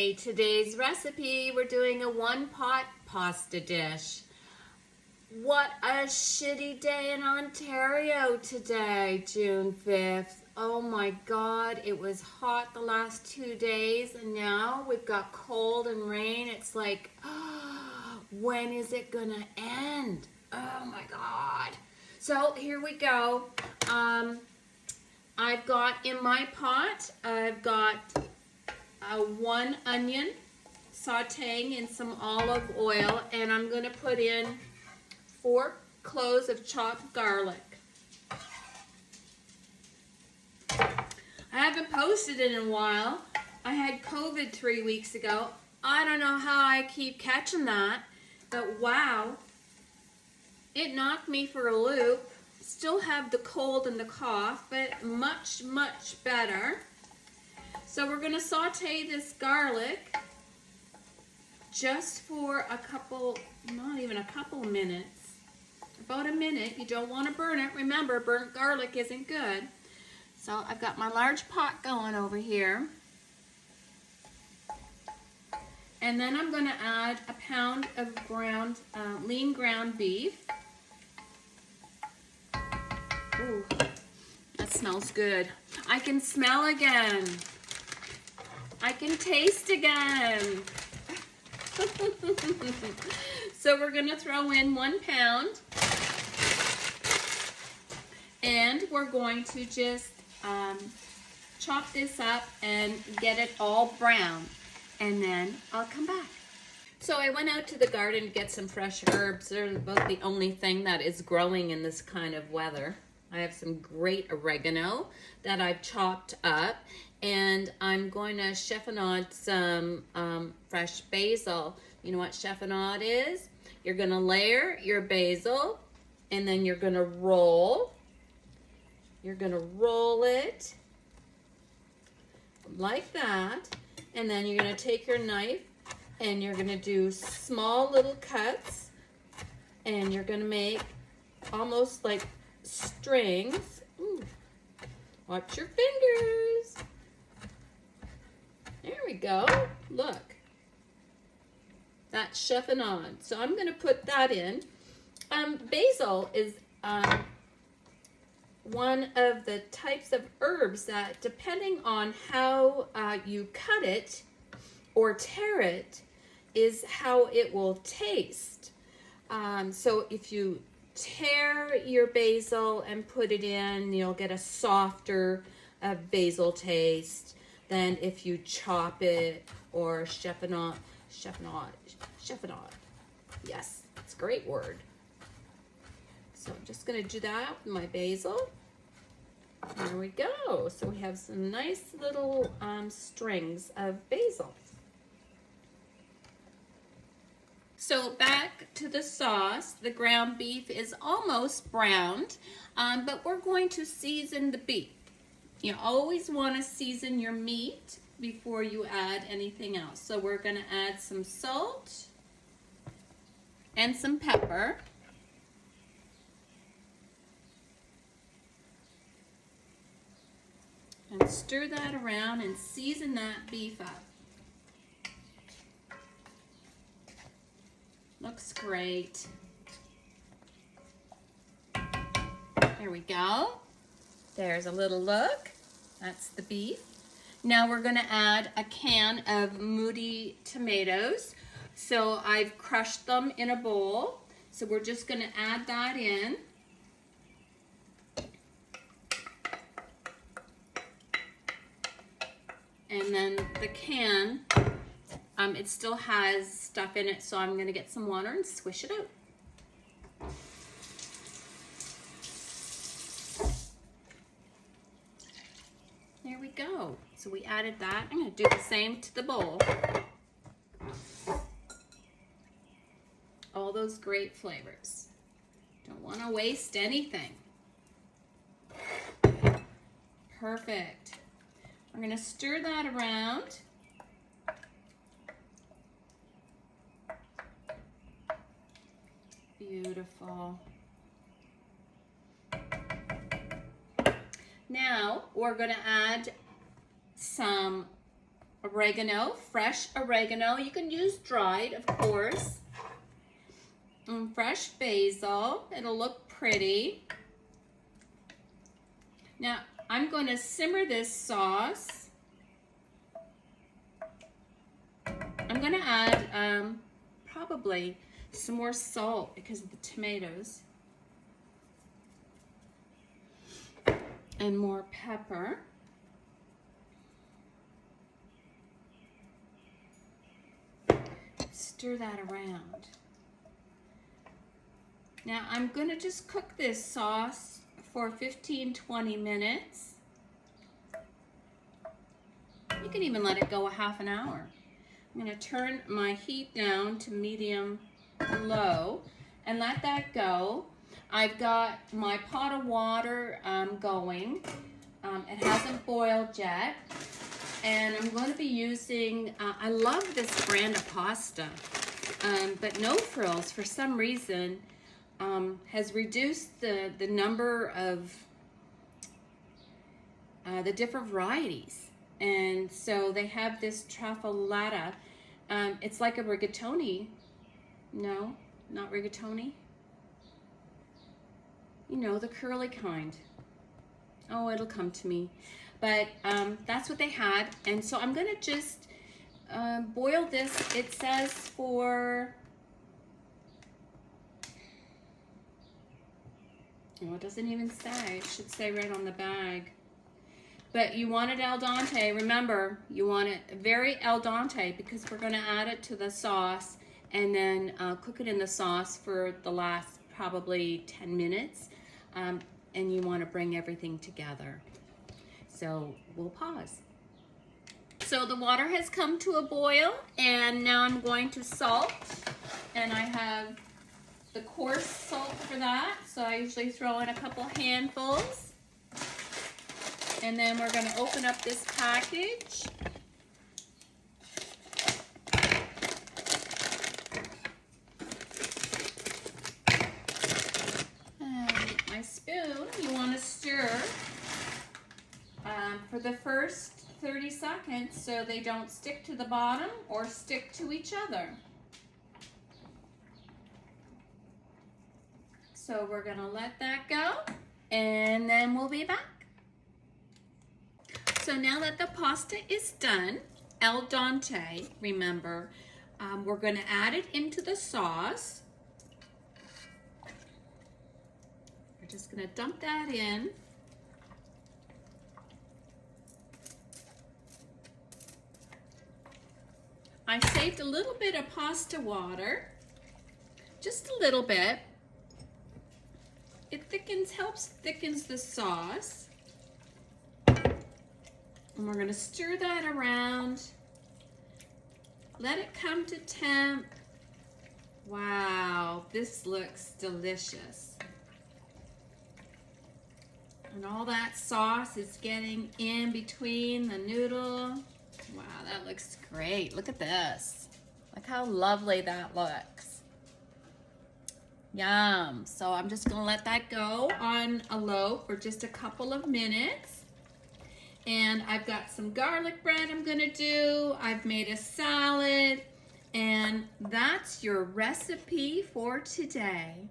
Okay, today's recipe, we're doing a one-pot pasta dish. What a shitty day in Ontario today, June 5th. Oh my God, it was hot the last 2 days and now we've got cold and rain. It's like, when is it gonna end? Oh my God. So here we go. I've got in my pot, I've got 1 onion sauteing in some olive oil, and I'm going to put in 4 cloves of chopped garlic. I haven't posted in a while. I had COVID 3 weeks ago. I don't know how I keep catching that, but wow, it knocked me for a loop. Still have the cold and the cough, but much, much better. So we're going to saute this garlic just for a couple, not even a couple minutes, about a minute. You don't want to burn it. Remember, burnt garlic isn't good. So I've got my large pot going over here. And then I'm going to add a pound of lean ground beef. Ooh, that smells good. I can smell again. I can taste again. So we're going to throw in 1 pound. And we're going to just chop this up and get it all brown. And then I'll come back. So I went out to the garden to get some fresh herbs. They're about the only thing that is growing in this kind of weather. I have some great oregano that I've chopped up. And I'm going to chiffonade some fresh basil. You know what chiffonade is? You're going to layer your basil, and then you're going to roll. You're going to roll it like that. And then you're going to take your knife, and you're going to do small little cuts. And you're going to make almost like strings. Ooh. Watch your fingers. There we go. Look. That's chiffonade. So I'm going to put that in. Basil is one of the types of herbs that, depending on how you cut it or tear it, is how it will taste. So if you tear your basil and put it in, you'll get a softer basil taste than if you chop it or chiffonade. Yes, it's a great word. So I'm just going to do that with my basil. There we go. So we have some nice little strings of basil. So back to the sauce. The ground beef is almost browned, but we're going to season the beef. You always want to season your meat before you add anything else. So we're going to add some salt and some pepper. And stir that around and season that beef up. Looks great. There we go. There's a little look. That's the beef. Now we're going to add a can of Moody tomatoes. So I've crushed them in a bowl. So we're just going to add that in. And then the can, it still has stuff in it, so I'm going to get some water and swish it out. There we go. So we added that. I'm going to do the same to the bowl. All those great flavors. Don't want to waste anything. Perfect. I'm going to stir that around. Beautiful. Now we're going to add some oregano, fresh oregano. You can use dried, of course. And fresh basil. It'll look pretty. Now, I'm going to simmer this sauce. I'm going to add probably some more salt because of the tomatoes. And more pepper. Stir that around. Now I'm going to just cook this sauce for 15-20 minutes. You can even let it go a half an hour. I'm going to turn my heat down to medium low and let that go. I've got my pot of water going. It hasn't boiled yet. And I'm going to be using, I love this brand of pasta, but No Frills, for some reason, has reduced the number of the different varieties. And so they have this trafalata. It's like a rigatoni. No, not rigatoni. You know, the curly kind. Oh, it'll come to me. But that's what they had. And so I'm going to just boil this. It says for, oh, it doesn't even say. It should say right on the bag. But you want it al dente. Remember, you want it very al dente because we're going to add it to the sauce and then cook it in the sauce for the last probably 10 minutes. And you want to bring everything together. So we'll pause. So the water has come to a boil and now I'm going to salt. And I have the coarse salt for that. So I usually throw in a couple handfuls. And then we're going to open up this package. And my spoon, you want to stir for the first 30 seconds so they don't stick to the bottom or stick to each other. So we're going to let that go and then we'll be back. So now that the pasta is done, al dente, remember, we're going to add it into the sauce. We're just going to dump that in. I saved a little bit of pasta water, just a little bit. It thickens the sauce. And we're going to stir that around. Let it come to temp. Wow, this looks delicious. And all that sauce is getting in between the noodle. Wow, that looks great. Look at this. Look how lovely that looks. Yum. So I'm just going to let that go on a low for just a couple of minutes. And I've got some garlic bread I'm going to do. I've made a salad. And that's your recipe for today.